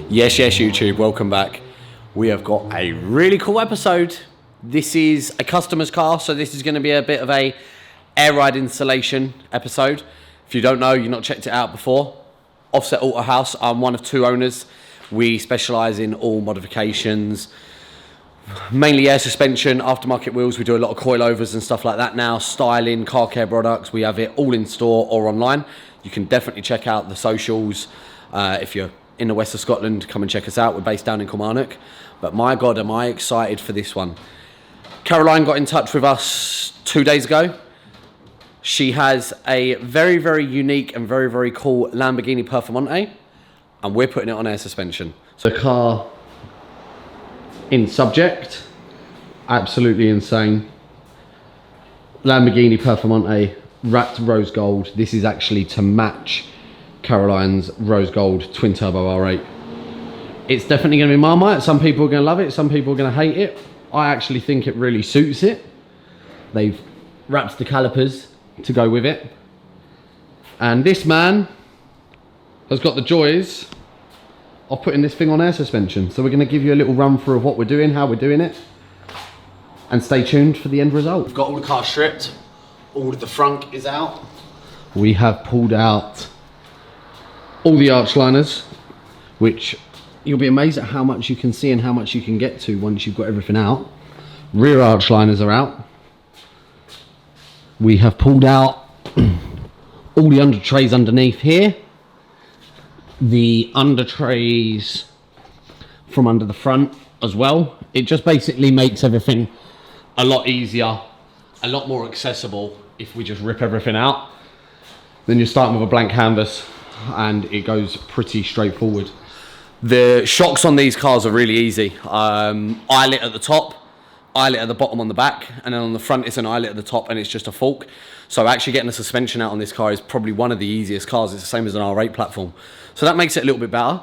Yes, YouTube, welcome back. We have got a really cool episode. This is a customer's car, so this is going to be a bit of a air ride installation episode. If you don't know, you've not checked it out before, Offset Autohaus, I'm one of two owners. We specialise in all modifications, mainly air suspension, aftermarket wheels. We do a lot of coilovers and stuff like that now, styling, car care products. We have it all in store or online. You can definitely check out the socials. If you're in the west of Scotland, come and check us out. We're based down in Kilmarnock. But my God, am I excited for this one. Caroline got in touch with us 2 days ago. She has a very, very unique and very, very cool Lamborghini Performante, and we're putting it on air suspension. So the car in subject, absolutely insane. Lamborghini Performante, wrapped rose gold. This is actually to match Caroline's rose gold twin turbo R8. It's definitely going to be Marmite. Some people are going to love it, some people are going to hate it. I actually think it really suits it. They've wrapped the calipers to go with it, and this man has got the joys of putting this thing on air suspension. So we're going to give you a little run through of what we're doing, how we're doing it, and stay tuned for the end result. We've got all the car stripped, all of the front is out. We have pulled out all the arch liners, which you'll be amazed at how much you can see and how much you can get to once you've got everything out. Rear arch liners are out. We have pulled out all the under trays underneath here. The under trays from under the front as well. It just basically makes everything a lot easier, a lot more accessible if we just rip everything out. Then you're starting with a blank canvas and it goes pretty straightforward. The shocks on these cars are really easy. Eyelet at the top, eyelet at the bottom on the back, and then on the front it's an eyelet at the top and it's just a fork. So actually getting the suspension out on this car is probably one of the easiest cars. It's the same as an R8 platform. So that makes it a little bit better.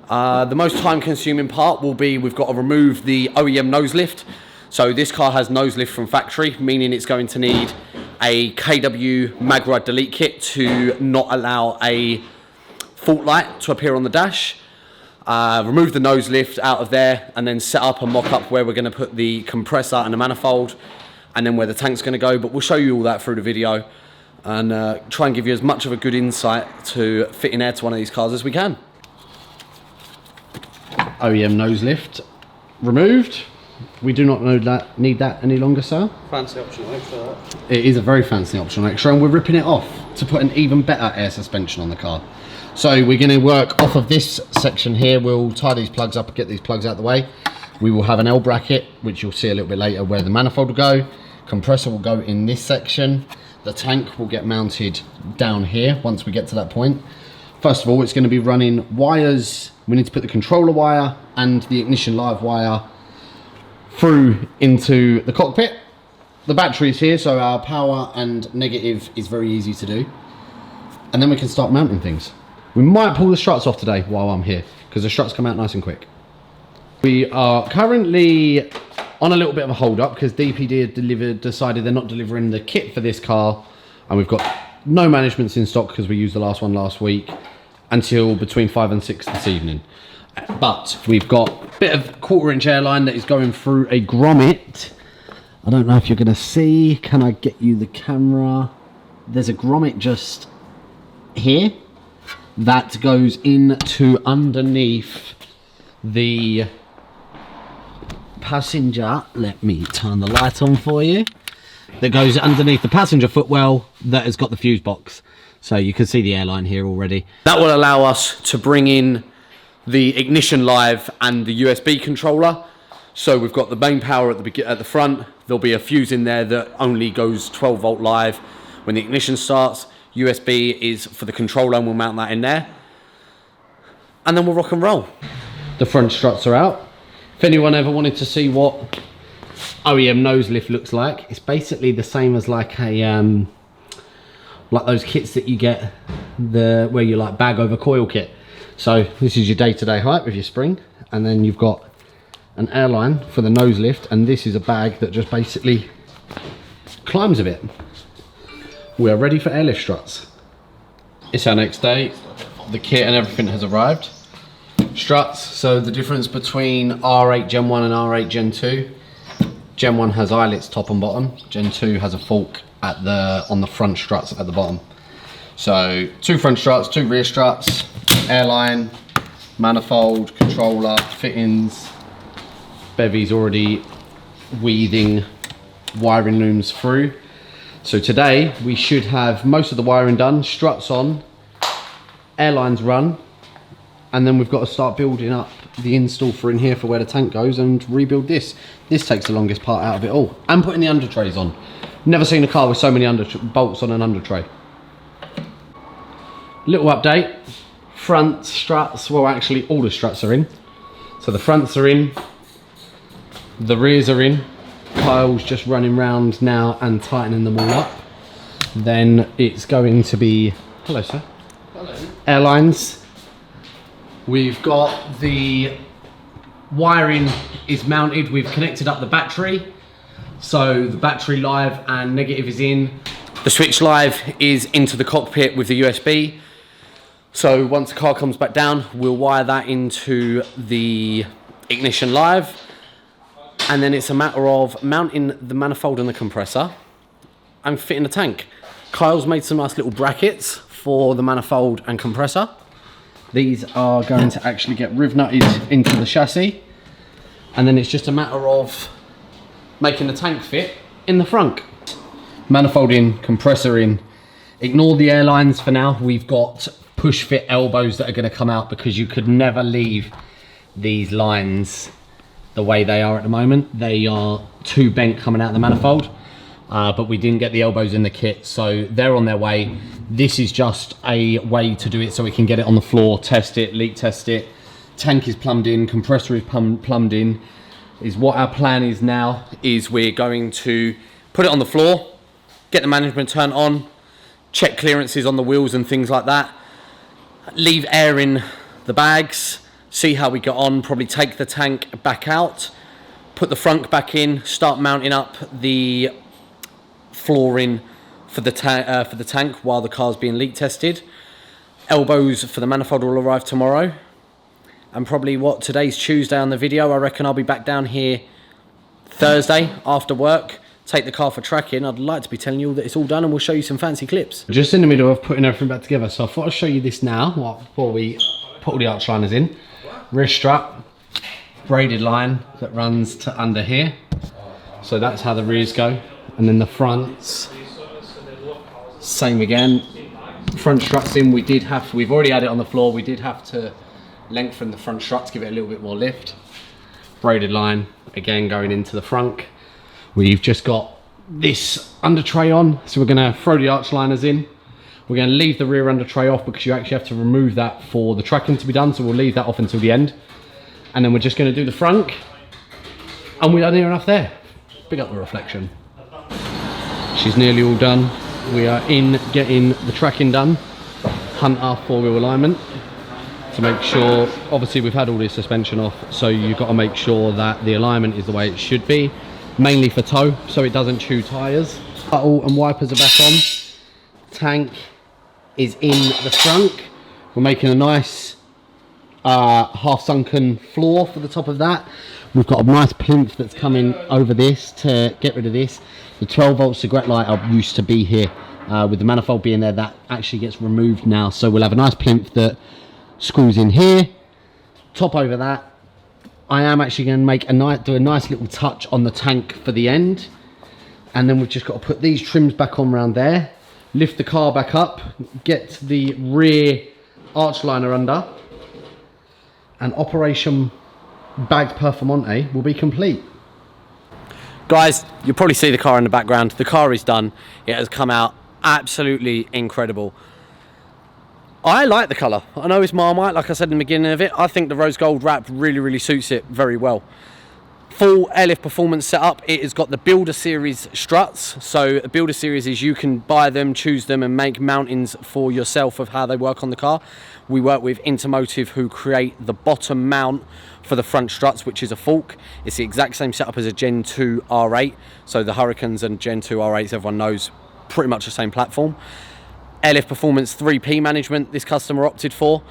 The most time consuming part will be we've got to remove the OEM nose lift. So this car has nose lift from factory, meaning it's going to need a KW mag ride delete kit to not allow a fault light to appear on the dash. Remove the nose lift out of there and then set up and mock up where we're going to put the compressor and the manifold, and then where the tank's going to go. But we'll show you all that through the video and try and give you as much of a good insight to fitting air to one of these cars as we can. OEM nose lift removed. We do not need that any longer, sir. Fancy optional extra. It is a very fancy optional extra, and we're ripping it off to put an even better air suspension on the car. So we're going to work off of this section here. We'll tie these plugs up and get these plugs out of the way. We will have an L bracket, which you'll see a little bit later, where the manifold will go. Compressor will go in this section. The tank will get mounted down here once we get to that point. First of all, it's going to be running wires. We need to put the controller wire and the ignition live wire through into the cockpit. The battery is here, so our power and negative is very easy to do. And then we can start mounting things. We might pull the struts off today while I'm here, because the struts come out nice and quick. We are currently on a little bit of a hold up because DPD have decided they're not delivering the kit for this car, and we've got no managements in stock because we used the last one last week until between 5 and 6 this evening. But we've got a bit of 1/4-inch airline that is going through a grommet. I don't know if you're going to see. Can I get you the camera? There's a grommet just here that goes into underneath the passenger. Let me turn the light on for you. That goes underneath the passenger footwell that has got the fuse box. So you can see the airline here already. That will allow us to bring in the ignition live and the USB controller. So we've got the main power at the front. There'll be a fuse in there that only goes 12 volt live when the ignition starts. USB is for the controller, and we'll mount that in there. And then we'll rock and roll. The front struts are out. If anyone ever wanted to see what OEM nose lift looks like, it's basically the same as like a like those kits that you get where you like bag over coil kit. So this is your day-to-day height with your spring, and then you've got an airline for the nose lift, and this is a bag that just basically climbs a bit. We are ready for airlift struts. It's our next day. The kit and everything has arrived. Struts, so the difference between R8 Gen 1 and R8 Gen 2. Gen 1 has eyelets top and bottom. Gen 2 has a fork on the front struts at the bottom. So 2 front struts, 2 rear struts, airline, manifold, controller, fittings. Bevy's already weaving wiring looms through. So today we should have most of the wiring done, struts on, airlines run, and then we've got to start building up the install for in here for where the tank goes and rebuild this. This takes the longest part out of it all. And putting the under trays on. Never seen a car with so many bolts on an under tray. Little update. Front struts, well actually all the struts are in. So the fronts are in, the rears are in. Kyle's just running round now and tightening them all up. Then it's going to be, hello sir. Hello. Airlines. We've got the wiring is mounted. We've connected up the battery. So the battery live and negative is in. The switch live is into the cockpit with the USB. So once the car comes back down, we'll wire that into the ignition live. And then it's a matter of mounting the manifold and the compressor and fitting the tank. Kyle's made some nice little brackets for the manifold and compressor. These are going to actually get riv nutted into the chassis. And then it's just a matter of making the tank fit in the front. Manifold in, compressor in. Ignore the airlines for now. We've got push fit elbows that are going to come out because you could never leave these lines the way they are at the moment. They are too bent coming out of the manifold. But we didn't get the elbows in the kit, so they're on their way. This is just a way to do it so we can get it on the floor, test it, leak test it. Tank is plumbed in, compressor is plumbed in. Is what our plan is now, is we're going to put it on the floor, get the management turned on, check clearances on the wheels and things like that, leave air in the bags, see how we get on, probably take the tank back out, put the front back in, start mounting up the flooring for the tank while the car's being leak tested. Elbows for the manifold will arrive tomorrow. And probably today's Tuesday on the video, I reckon I'll be back down here Thursday after work, take the car for tracking. I'd like to be telling you all that it's all done and we'll show you some fancy clips. Just in the middle of putting everything back together, so I thought I'd show you this now before we put all the arch liners in. Rear strut, braided line that runs to under here. So that's how the rears go. And then the fronts, same again. Front struts in, we've already had it on the floor, we did have to lengthen the front struts, give it a little bit more lift. Braided line, again going into the front. We've just got this under tray on, so we're gonna throw the arch liners in. We're gonna leave the rear under tray off because you actually have to remove that for the tracking to be done, so we'll leave that off until the end. And then we're just gonna do the front, and we're done near enough there. Big up the reflection. She's nearly all done. We are in getting the tracking done. Hunt our 4-wheel alignment to make sure, obviously we've had all this suspension off, so you've got to make sure that the alignment is the way it should be, mainly for toe, so it doesn't chew tyres. Bottle and wipers are back on. Tank is in the front. We're making a nice half sunken floor for the top of that. We've got a nice plinth that's coming over this to get rid of this. The 12 volt cigarette lighter used to be here. With the manifold being there, that actually gets removed now. So we'll have a nice plinth that screws in here. Top over that. I am actually going to do a nice little touch on the tank for the end. And then we've just got to put these trims back on around there. Lift the car back up. Get the rear arch liner under. And Operation Bagged Performante will be complete. Guys, you'll probably see the car in the background. The car is done. It has come out absolutely incredible. I like the colour. I know it's Marmite, like I said in the beginning of it. I think the rose gold wrap really suits it very well. Full airlift performance setup. It has got the Builder Series struts. So a Builder Series is you can buy them, choose them and make mountings for yourself of how they work on the car. We work with Intermotive, who create the bottom mount for the front struts, which is a fork. It's the exact same setup as a Gen 2 R8. So the Hurricanes and Gen 2 R8s, everyone knows, pretty much the same platform. Airlift Performance 3P management this customer opted for.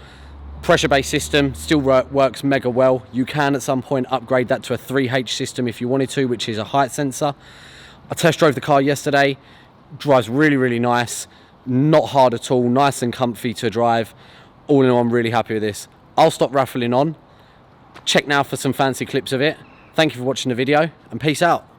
Pressure-based system still works mega well. You can at some point upgrade that to a 3H system if you wanted to, which is a height sensor. I test drove the car yesterday. Drives really, really nice. Not hard at all. Nice and comfy to drive. All in all, I'm really happy with this. I'll stop raffling on. Check now for some fancy clips of it. Thank you for watching the video, and peace out.